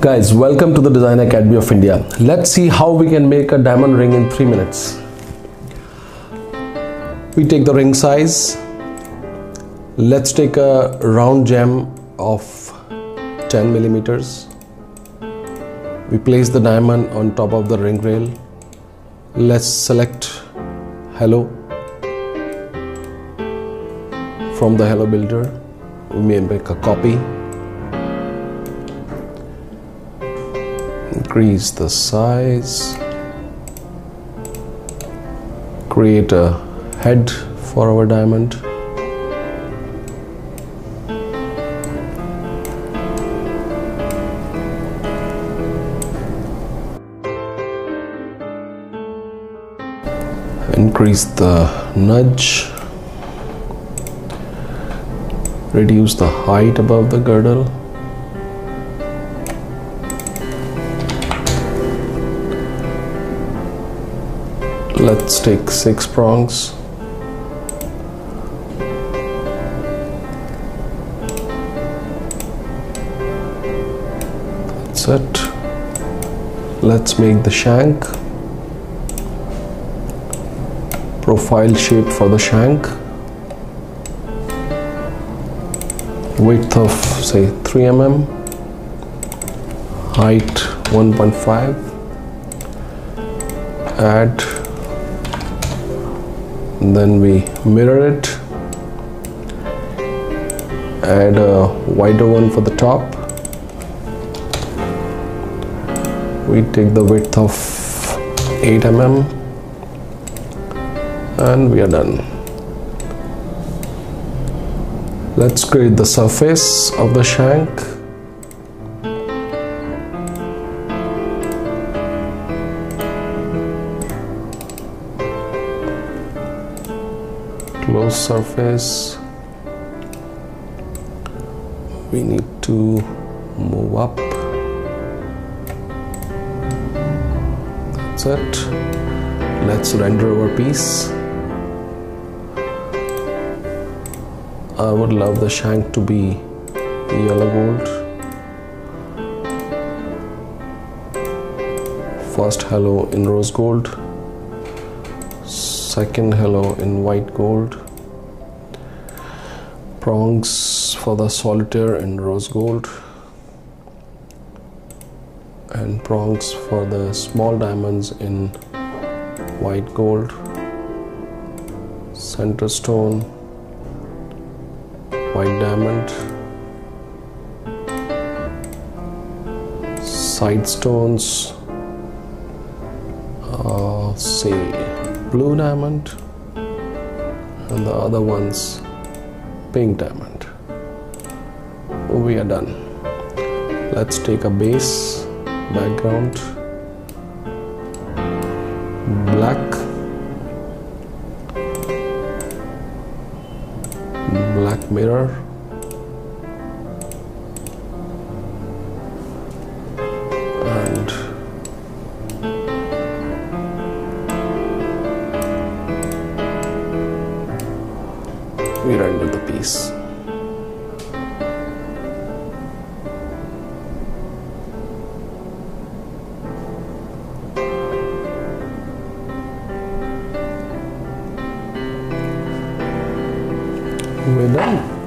Guys, welcome to the Design Academy of India. Let's see how we can make a diamond ring in 3 minutes. We take the ring size. Let's take a round gem of 10 millimeters. We place the diamond on top of the ring rail. Let's select Hello from the Hello builder. We may make a copy. Increase the size, create a head for our diamond, increase the nudge, reduce the height above the girdle. Let's take 6 prongs. That's it. Let's make the shank. Profile shape for the shank. Width of say 3 mm. Height 1.5. Add. Then we mirror it, add a wider one for the top. We take the width of 8 mm and we are done. Let's create the surface of the shank. Close surface. We need to move up. That's it. Let's render our piece. I would love the shank to be yellow gold. First hello in rose gold. Second hello in white gold. Prongs for the solitaire in rose gold, and prongs for the small diamonds in white gold. Center stone, white diamond. Side stones, say blue diamond, and the other ones pink diamond. We are done. Let's take a base background, black mirror, and we render the piece. We're done.